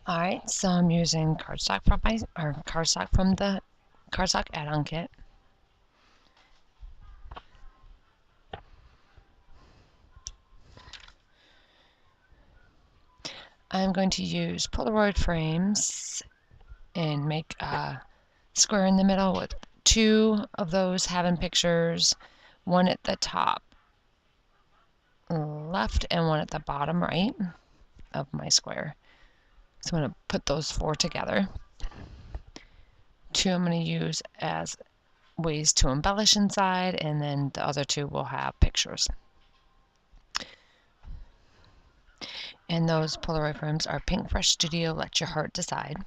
Alright, so I'm using cardstock from the cardstock add-on kit. I'm going to use Polaroid frames and make a square in the middle with two of those having pictures, one at the top left and one at the bottom right of my square. So I'm going to put those four together. Two I'm going to use as ways to embellish inside, and then the other two will have pictures. And those Polaroid frames are Pink Fresh Studio Let Your Heart Decide.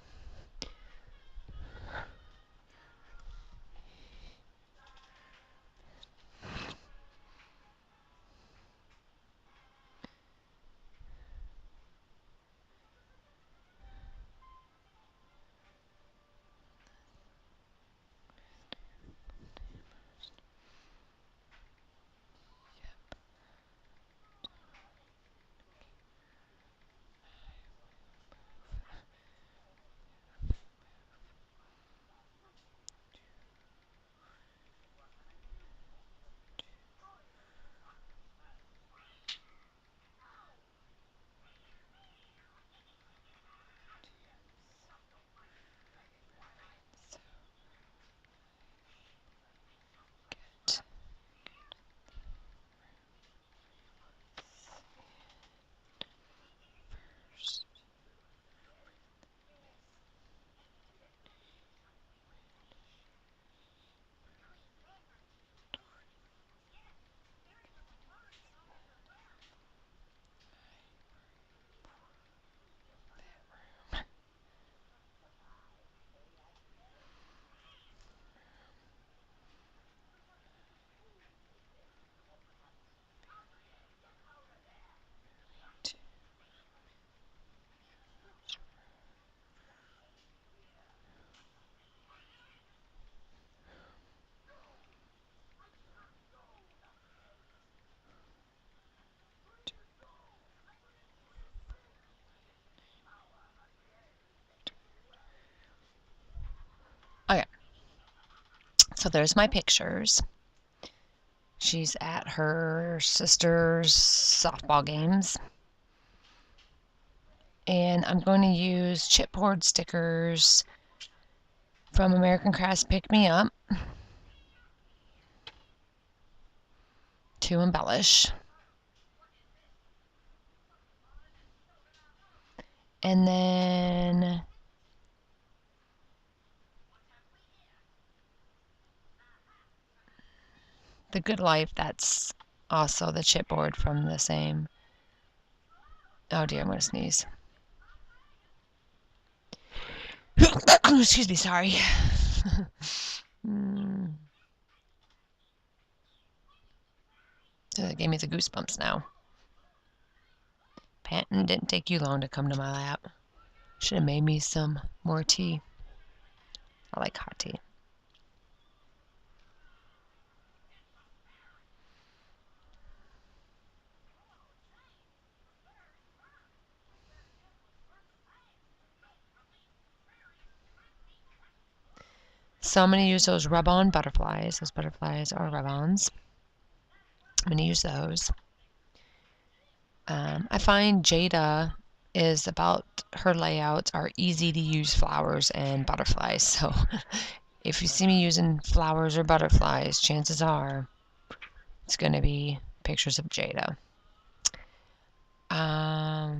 Okay, so there's my pictures. She's at her sister's softball games. And I'm going to use chipboard stickers from American Crafts Pick Me Up to embellish. And then the Good Life, that's also the chipboard from the same. Oh dear, I'm going to sneeze. Excuse me, sorry. That gave me the goosebumps now. Panton, didn't take you long to come to my lap. Should have made me some more tea. I like hot tea. So I'm going to use those rub-on butterflies. Those butterflies are rub-ons. I'm going to use those. I find Jada is about her layouts are easy to use flowers and butterflies. So if you see me using flowers or butterflies, chances are it's going to be pictures of Jada.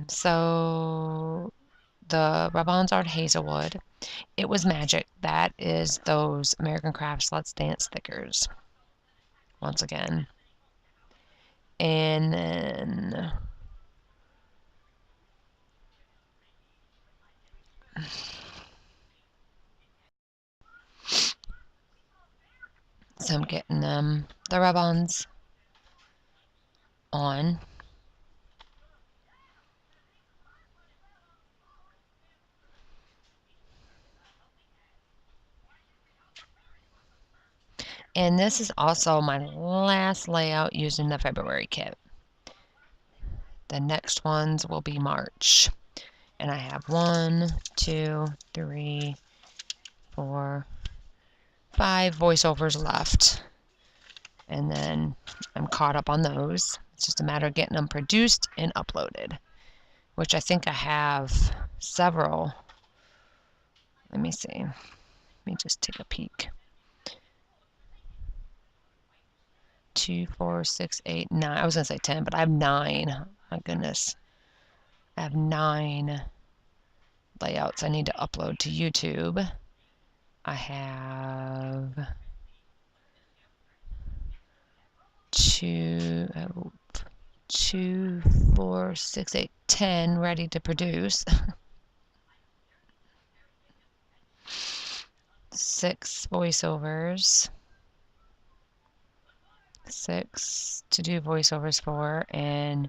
So the rub-ons are Hazelwood. It Was Magic. That is those American Crafts Let's Dance stickers. Once again. And then so I'm getting the rub-ons on. And this is also my last layout using the February kit. The next ones will be March. And I have 1, 2, 3, 4, 5 voiceovers left. And then I'm caught up on those. It's just a matter of getting them produced and uploaded, which I think I have several. Let me see. Let me just take a peek. 2, 4, 6, 8, 9. I was going to say 10, but I have 9. My goodness. I have 9 layouts I need to upload to YouTube. I have 2, 4, 6, 8, 10 ready to produce. 6 voiceovers. 6 to do voiceovers for, and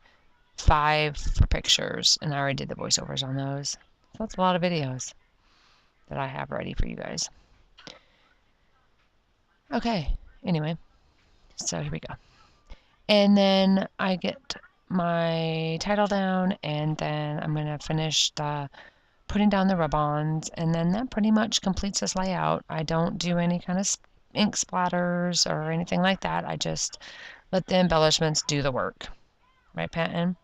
5 for pictures. And I already did the voiceovers on those. So that's a lot of videos that I have ready for you guys. Okay, anyway, so here we go. And then I get my title down, and then I'm going to finish putting down the rub-ons, and then that pretty much completes this layout. I don't do any kind of ink splatters or anything like that. I just let the embellishments do the work. Right, Patton?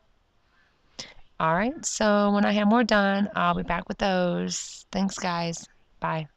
All right, so when I have more done, I'll be back with those. Thanks, guys. Bye.